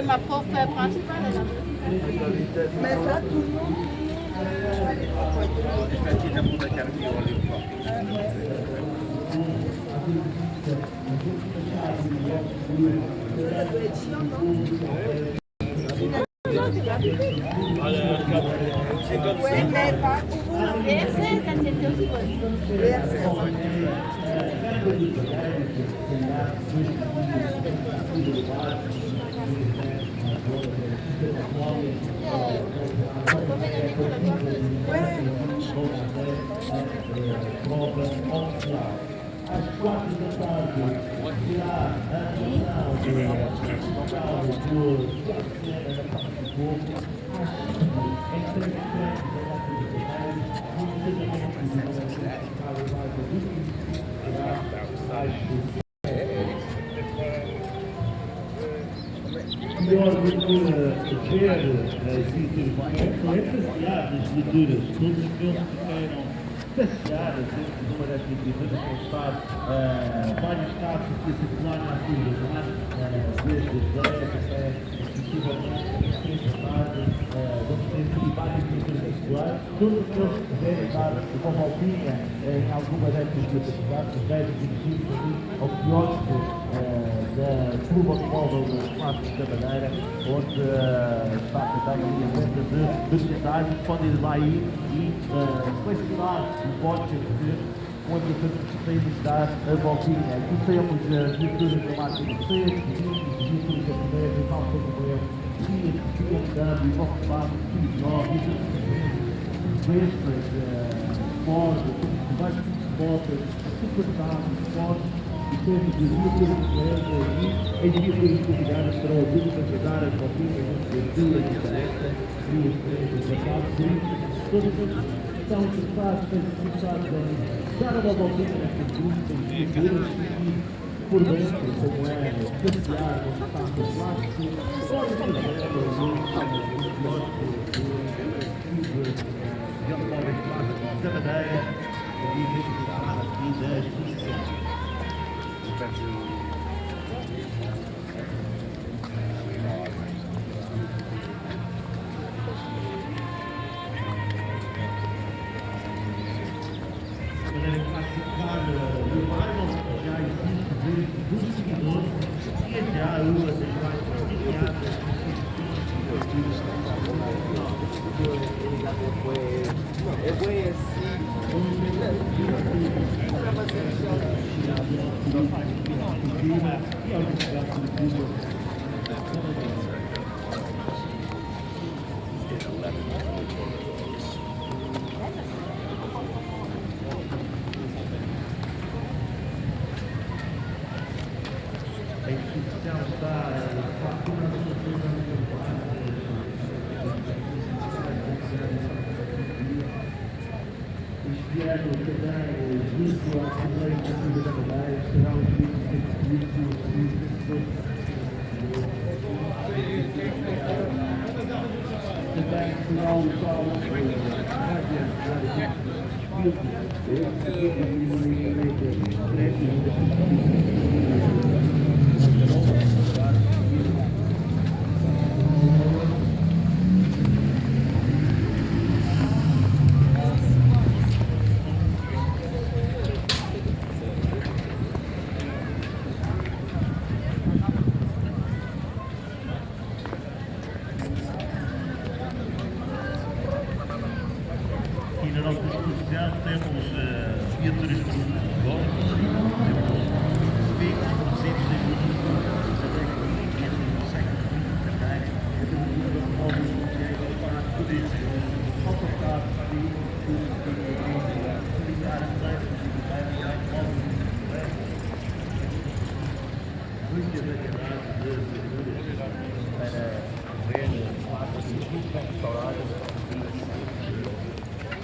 Ma pauvre principale, là. Mais ça, tout le monde. Ça doit être chiant, non? C'est comme ça. Oui, mais pas pour vous. VRC, ça c'était aussi bon. VRC. Às 4 da tarde, será a reunião do Cinema da Praça do Povo. Às 5 em frente da Praça do melhor do que ver as leituras, são essas leituras, todos aqueles que queiram passear dentro de uma destas edições que faz vários casos de circular na atividade, desde as 10 até possivelmente às 3 da tarde, vamos ter aqui várias edições circulares, todos aqueles que quiserem dar uma voltinha em alguma destas atividades, devem dirigir-se ali ao quiosque da Clube Automóvel dos Clássicos da Madeira, onde está a tentar ali a venda de vegetais, podem ir lá e selecionar o voucher onde podemos dar a voltinha. Aqui temos as leituras da máquina de peixe, leituras da comédia, tal como eu, dias que ficam mudando e vão ocupar tudo novos, vespas, bordas, vários botas, supermercados, portos, e temos as leituras de comédia e as leituras convidadas para o público a dar as voltinhas, as leituras de tarefa, duas, três, quatro, todas as são interessados em dar uma voltinha nestas leituras e por dentro, como é passear no espaço plástico, pode fazer da Madeira e das já existe desde os seguidores e já uma das mais prestigiadas a instituição está este ano também, junto à Assembleia Legislativa da Madeira, será um também será o local e na nossa exposição temos miniaturas de futebol, temos picos, conhecidos em muitos lugares, também que conseguem carregar, temos um móvel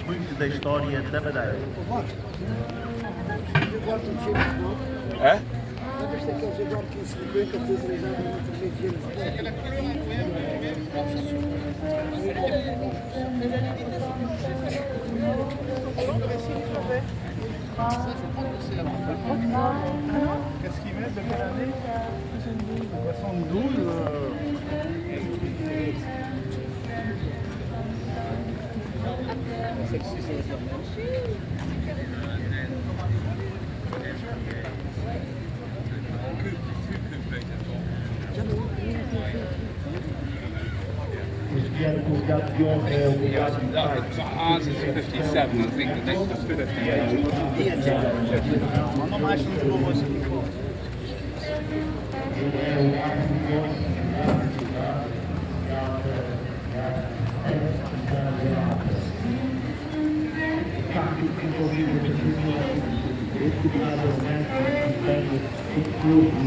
Muito da história da Madeira. É? Qu'est-ce qu'ils mettent de quelle année? 72. Este ano o lugar de honra é o lugar de pai. Ours is 57, I think the next is 58. Não mais de boas. É o ato de honra. Facto que envolvido com este lado tem o clube